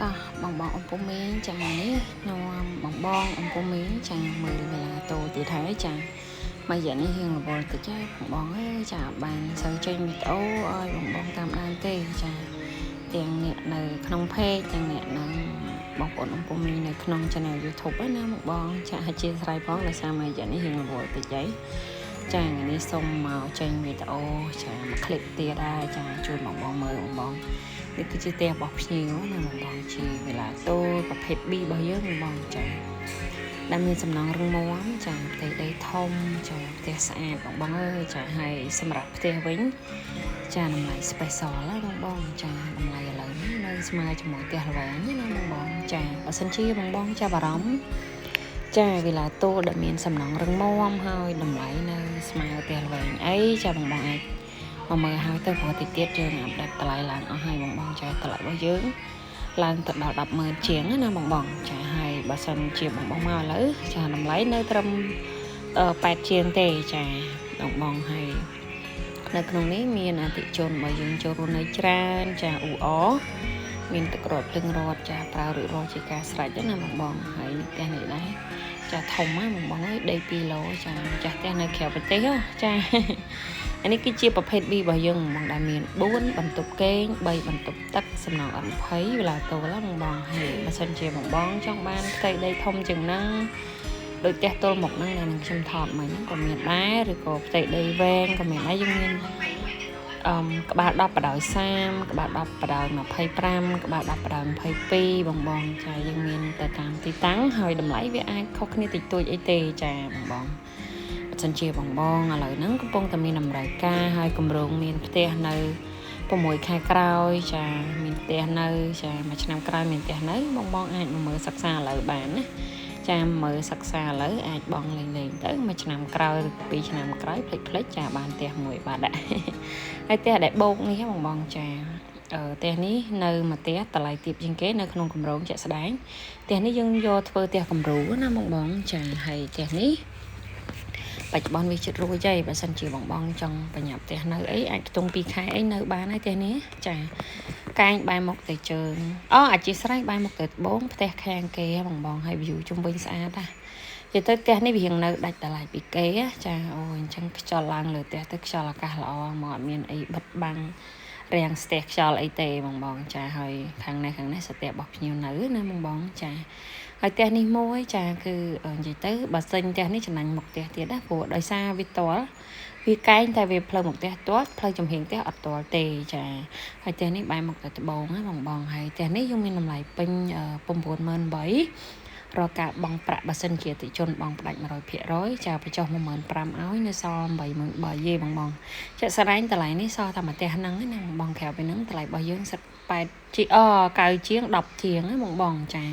តោះបងអំពុំមីចានេះនាំបងអំពុំមីចាមើលវេលាតូទៀតហើយចាមកយ៉ាងនេះរៀងរវល់តិចចាបងអើយចាបានសូវចេញវីដេអូឲ្យបងតាមដានទេចាទាំងអ្នកនៅក្នុងเพจទាំងអ្នកនៅបងប្អូនអំពុំមីនៅក្នុង channel YouTube ណាបងចាអធិស្ឋានផងដោយសារមកយ៉ាងនេះរៀងរវល់តិចហើយចាថ្ងៃនេះសូមមកចេញវីដេអូចាមួយคลิปទៀតដែរចាជួយបងមើលបងនេះគឺជាផ្ទះរបស់ភ្ញៀវណាបងជាវេលាតូប្រភេទ B របស់យើងបងចាដែលមានសំណង់រឹងមាំចាផ្ទៃដីធំចាផ្ទះស្អាតបងអើយចាហើយសម្រាប់ផ្ទះវិញចាតម្លៃ special ណាបងចាតម្លៃឥឡូវនេះនៅស្មើជាមួយផ្ទះល្វែងណាបងចាបើសិនជាបងចាប់អារម្មណ៍ចាវេលាតូដែលមានសំណង់រឹងមាំហើយតម្លៃនៅស្មើផ្ទះល្វែងអីចាបងអាចមកមើលហើយទៅព្រោះតិចទៀតយើងអាប់ដេតតម្លៃឡើងអស់ហើយបងចាតម្លៃរបស់យើងឡើងទៅដល់ 100000 ជាងណាបងចាហើយបើសិនជាបងមកឥឡូវចាតម្លៃនៅត្រឹម8ជាងទេចាបងហើយនៅក្នុងនេះមានអតិជនរបស់យើងចូលរួមនៅច្រើនចាអ៊ូអមានទឹកក្រោតភ្លឹងរត់ចាប្រើរួចរាល់ជាការស្រេចណាបងហើយផ្ទះនេះដែរចាធំណាបងអើយដី2 ឡូចាចាស់ផ្ទះនៅក្រៅប្រទេសចាអានេះគឺជាប្រភេទ B របស់យើងបងដែលមាន4បន្ទប់គេង3បន្ទប់ទឹកសំណង់អត់20វេលាតូឡាបងហើយបើសិនជាបងចង់បានផ្ទៃដីធំជាងហ្នឹងដូចផ្ទះទល់មុខហ្នឹងដែលនឹងខ្ញុំថតមិញហ្នឹងក៏មានដែរឬក៏ផ្ទៃដីវែងក៏មានដែរយើងមានក្បាល10បដោយ30ក្បាល10បដោយ25ក្បាល10បដោយ22បងចាយើងមានទៅតាមទីតាំងហើយតម្លៃវាអាចខុសគ្នាតិចតួចអីទេចាបងបើសិនជាបងឥឡូវហ្នឹងកំពុងតែមានតម្រូវការហើយគម្រោងមានផ្ទះនៅ6ខែក្រោយចាមានផ្ទះនៅចាមួយឆ្នាំក្រោយមានផ្ទះនៅបងអាចមកមើលសិក្សាឥឡូវបានណាចាមើលសិក្សាឥឡូវអាចបងលេងទៅមួយឆ្នាំក្រោយឬ2ឆ្នាំក្រោយភ្លេចចាបានផ្ទះមួយបាទដែរហើយផ្ទះដែលបោកនេះបងចាផ្ទះនេះនៅមួយផ្ទះតម្លៃទាបជាងគេនៅក្នុងគម្រោងជាក់ស្ដែងផ្ទះនេះយើងយកធ្វើផ្ទះគំរូណាបងចាហើយផ្ទះនេះបច្ចុប្បន្នវាជិតរួចហើយបើសិនជាបងចង់បញ្ញាប់ផ្ទះនៅអីអាចខ្ទង់2ខែអីនៅបានហើយផ្ទះនេះចាកែងបែរមុខទៅជើងអធិស្ឋានបែរមុខទៅត្បូងផ្ទះខាងគេបងហើយ view ជុំវិញស្អាតណានិយាយទៅផ្ទះនេះវានៅដាច់តម្លៃពីគេចាអូអញ្ចឹងខ្យល់ឡើងលើផ្ទះទៅខ្យល់អាកាសល្អមកអត់មានអីបិទបាំងរាំងស្ទះខ្យល់អីទេបងចាហើយខាងនេះស្ទះរបស់ភ្ញៀវនៅណាបងចាហើយផ្ទះនេះមួយចាគឺនិយាយទៅបើសិនផ្ទះនេះចំណាញ់មុខផ្ទះទៀតណាព្រោះដោយសារវាតល់វាកែងតែវាផ្លូវមុខផ្ទះទាត់ផ្លូវចំហៀងផ្ទះអត់ទាល់ទេចាហើយផ្ទះនេះបែរមុខទៅត្បូងណាបងហើយផ្ទះនេះយើងមានតម្លៃពេញ98000រកការបង់ប្រាក់បើសិនជាអតិជនបង់ផ្ដាច់ 100%ចាបញ្ចុះ 15000ឲ្យនៅសល់ 83000យេបងចាក់ស្ដែងតម្លៃនេះសល់តែមួយផ្ទះហ្នឹងណាបងក្រៅពីហ្នឹងតម្លៃរបស់យើងសិត8ជា9ជាង10ជាងណាបងចា